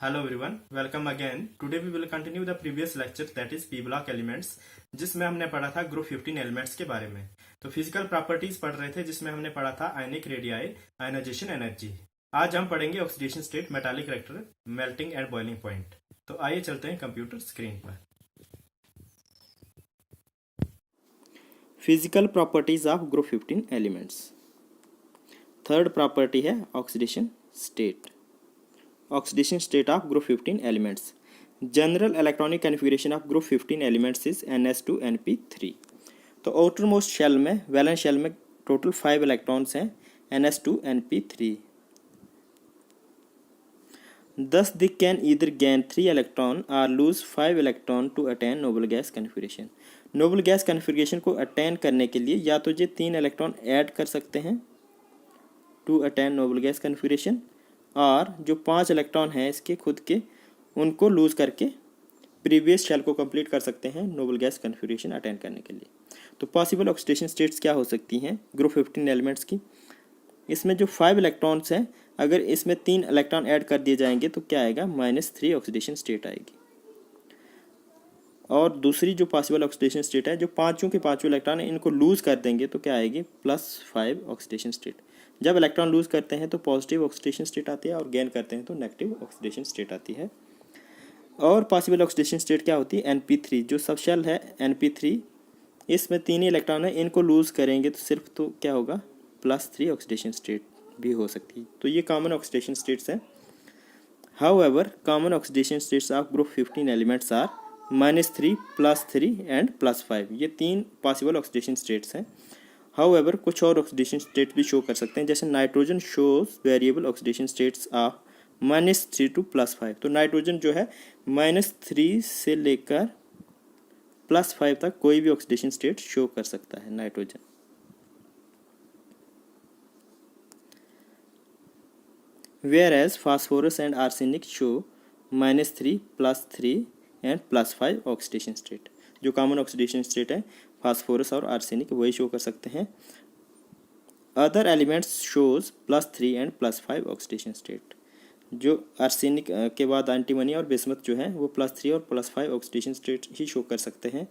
Hello everyone, welcome again. Today we will continue the previous lecture that is P block elements जिसमें हमने पढ़ा था group 15 elements के बारे में। तो फिजिकल प्रॉपर्टीज पढ़ रहे थे जिसमें हमने पढ़ा था आयनिक रेडियाई, आयनाइजेशन एनर्जी। आज हम पढ़ेंगे oxidation state, metallic character, melting and boiling point. तो आइए चलते हैं कंप्यूटर स्क्रीन पर। Physical properties of group 15 elements. Third property है oxidation state. Oxidation state of group 15 elements. General electronic configuration of group 15 elements is ns2np3. तो outermost shell में, valence shell में total 5 electrons हैं ns2np3. Thus they can either gain 3 electron or lose 5 electron to attain noble gas configuration. Nobel gas configuration को attain करने के लिए या तो ये 3 इलेक्ट्रॉन ऐड कर सकते हैं to attain noble gas configuration, और जो 5 इलेक्ट्रॉन हैं इसके खुद के उनको लूज़ करके प्रीवियस शेल को कंप्लीट कर सकते हैं नोबल गैस कन्फिग्रेशन अटेंड करने के लिए। तो पॉसिबल ऑक्सीडेशन स्टेट्स क्या हो सकती हैं ग्रुप 15 एलिमेंट्स की? इसमें जो 5 इलेक्ट्रॉन्स हैं, अगर इसमें 3 इलेक्ट्रॉन ऐड कर दिए जाएंगे तो क्या आएगा? -3 ऑक्सीडेशन स्टेट आएगी। और दूसरी जो पॉसिबल ऑक्सीडेशन स्टेट है, जो पाँचों के पाँचों इलेक्ट्रॉन हैं इनको लूज़ कर देंगे तो क्या आएगी? +5 ऑक्सीडेशन स्टेट। जब इलेक्ट्रॉन लूज करते हैं तो पॉजिटिव ऑक्सीडेशन स्टेट आती है और गेन करते हैं तो नेगेटिव ऑक्सीडेशन स्टेट आती है। और पॉसिबल ऑक्सीडेशन स्टेट क्या होती है? np3 जो सब शेल है np3, इसमें 3 ही इलेक्ट्रॉन है, इनको लूज करेंगे तो सिर्फ तो क्या होगा? +3 ऑक्सीडेशन स्टेट भी हो सकती है। तो ये कॉमन ऑक्सीडेशन स्टेट्स हैं। However common oxidation states of group 15 elements are -3, +3 and +5। ये 3 पॉसिबल ऑक्सीडेशन स्टेट्स हैं। हाउएवर कुछ और ऑक्सीडेशन स्टेट भी शो कर सकते हैं, जैसे nitrogen shows variable oxidation states of -3 to +5। तो नाइट्रोजन जो है -3 से लेकर +5 तक कोई भी ऑक्सीडेशन स्टेट शो कर सकता है nitrogen. Whereas phosphorus and arsenic show -3, +3 and +5 oxidation state. जो कॉमन ऑक्सीडेशन स्टेट है फास्फोरस और आर्सेनिक वही शो कर सकते हैं। Other elements shows +3 and +5 oxidation state. जो आर्सेनिक के बाद एंटीमनी और बिस्मथ जो है वो +3 और +5 ऑक्सीडेशन स्टेट ही शो कर सकते हैं।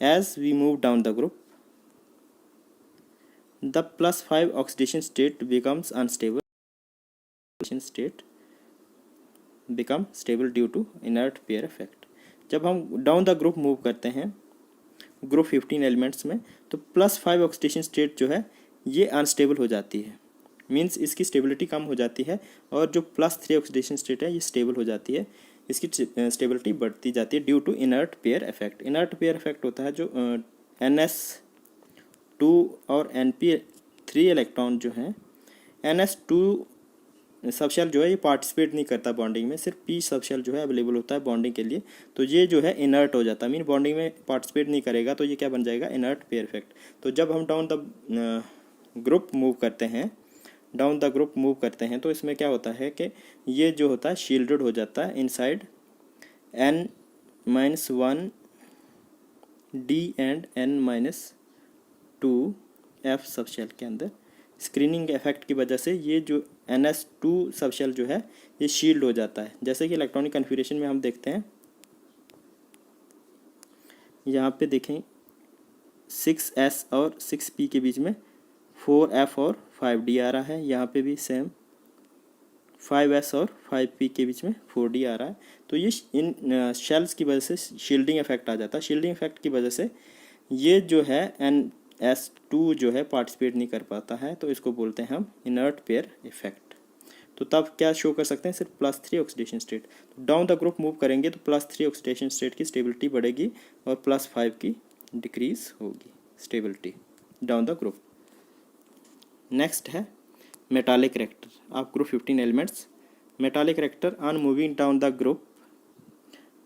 As we move down the group the +5 oxidation state becomes unstable state become stable due to inert pair effect. जब हम डाउन द ग्रुप मूव करते हैं ग्रुप 15 एलिमेंट्स में तो +5 ऑक्सीडेशन स्टेट जो है ये अनस्टेबल हो जाती है, मींस इसकी स्टेबिलिटी कम हो जाती है, और जो +3 ऑक्सीडेशन स्टेट है ये स्टेबल हो जाती है, इसकी स्टेबिलिटी बढ़ती जाती है due to inert pair effect. Inert pair effect होता है जो ns2 और np3 इलेक्ट्रॉन जो हैं, ns2 सबशेल जो है ये पार्टिसिपेट नहीं करता बॉन्डिंग में, सिर्फ p सबशेल जो है अवेलेबल होता है बॉन्डिंग के लिए, तो ये जो है इनर्ट हो जाता है, मीन बॉन्डिंग में पार्टिसिपेट नहीं करेगा, तो ये क्या बन जाएगा? Inert pair effect. तो जब हम डाउन द ग्रुप मूव करते हैं तो इसमें क्या होता है कि ये जो होता है शील्डेड हो जाता है inside n-1 d and n-2 f subshell के अंदर। स्क्रीनिंग इफेक्ट की वजह से ये जो ns2 सबशेल जो है ये शील्ड हो जाता है। जैसे कि इलेक्ट्रॉनिक कन्फिग्रेशन में हम देखते हैं, यहाँ पे देखें 6s और 6p के बीच में 4f और 5d आ रहा है, यहाँ पे भी सेम 5s और 5p के बीच में 4d आ रहा है। तो ये इन शेल्स की वजह से शील्डिंग इफेक्ट आ जाता है। शील्डिंग इफेक्ट की वजह से ये जो है ns2 जो है पार्टिसिपेट नहीं कर पाता है, तो इसको बोलते हैं हम इनर्ट पेयर इफेक्ट। तो तब क्या शो कर सकते हैं? सिर्फ +3 ऑक्सीडेशन स्टेट। तो डाउन द ग्रुप मूव करेंगे तो +3 ऑक्सीडेशन स्टेट की स्टेबिलिटी बढ़ेगी और +5 की डिक्रीज होगी stability down the group. Next है metallic character of group 15 elements. Metallic character on moving down the group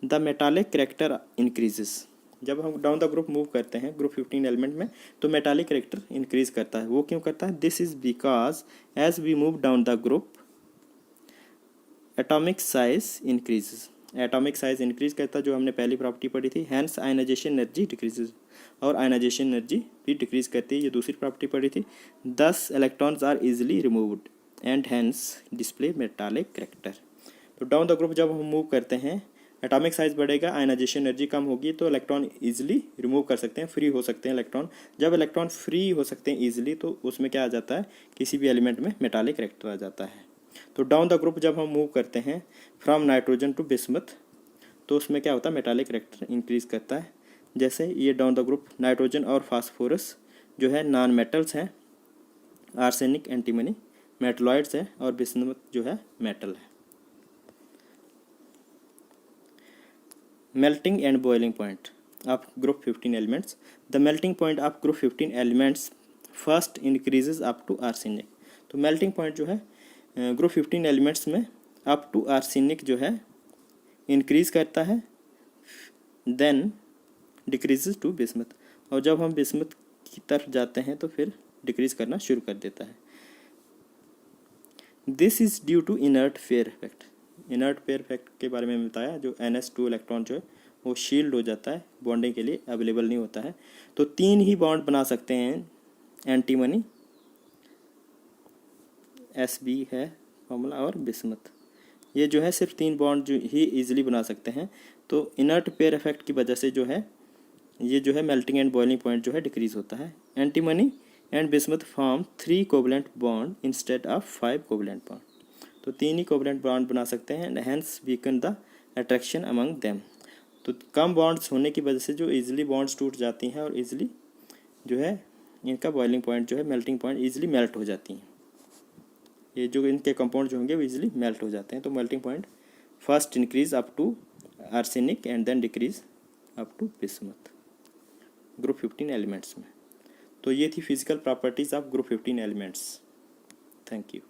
the metallic character increases. जब हम डाउन द ग्रुप मूव करते हैं ग्रुप 15 एलिमेंट में तो मेटालिक करेक्टर इंक्रीज करता है। वो क्यों करता है? This is because as we move down the group atomic size increases. Atomic size increase करता है, जो हमने पहली प्रॉपर्टी पढ़ी थी। हैंस आयनाइजेशन एनर्जी डिक्रीजेज, और आयनाइजेशन एनर्जी भी डिक्रीज करती है, ये दूसरी प्रॉपर्टी पढ़ी थी। 10 electrons are easily removed and hence display metallic character. तो डाउन द ग्रुप जब हम मूव करते हैं एटॉमिक साइज बढ़ेगा, आयनाइजेशन एनर्जी कम होगी, तो इलेक्ट्रॉन इजीली रिमूव कर सकते हैं, फ्री हो सकते हैं इलेक्ट्रॉन। जब इलेक्ट्रॉन फ्री हो सकते हैं इजीली, तो उसमें क्या आ जाता है, किसी भी एलिमेंट में मेटालिक कैरेक्टर आ जाता है। तो डाउन द ग्रुप जब हम मूव करते हैं फ्रॉम नाइट्रोजन टू बिस्मथ, तो उसमें क्या होता है, मेटालिक कैरेक्टर इंक्रीज करता है। जैसे ये डाउन द ग्रुप नाइट्रोजन और फास्फोरस जो है नॉन मेटल्स हैं, आर्सेनिक एंटीमनी मेटलॉइड्स है, और बिस्मथ जो है मेटल है। Melting and boiling point of group 15 elements. The melting point of group 15 elements first increases up to arsenic. तो melting point जो है ग्रुप 15 एलिमेंट्स में अप टू आर्सेनिक जो है इंक्रीज करता है, देन डिक्रीजेज टू बिस्मथ, और जब हम बिस्मथ की तरफ जाते हैं तो फिर डिक्रीज करना शुरू कर देता है। This is due to inert pair effect. Inert pair effect के बारे में बताया, जो NS2 इलेक्ट्रॉन जो है वो शील्ड हो जाता है, बॉन्डिंग के लिए अवेलेबल नहीं होता है। तो 3 ही बॉन्ड बना सकते हैं एंटीमनी, Sb है फॉर्मूला, और बिस्मथ, ये जो है सिर्फ 3 बॉन्ड जो ही इजीली बना सकते हैं। तो इनर्ट पेयर इफेक्ट की वजह से जो है ये जो है मेल्टिंग एंड बॉइलिंग पॉइंट जो है डिक्रीज होता है। Antimony and bismuth form 3 covalent bond instead of 5 covalent bond. तो 3 ही कोवलेंट बॉन्ड बना सकते हैं, and hence weaken the attraction among them. तो कम बॉन्ड्स होने की वजह से जो इजीली बॉन्ड्स टूट जाती हैं, और इजीली जो है इनका बॉइलिंग पॉइंट जो है मेल्टिंग पॉइंट इजीली मेल्ट हो जाती हैं। ये जो इनके कंपाउंड जो होंगे वो इजीली मेल्ट हो जाते हैं। तो melting point first increase up to arsenic and then decrease up to bismuth group 15 elements में। तो ये थी physical properties of group 15 elements. Thank you.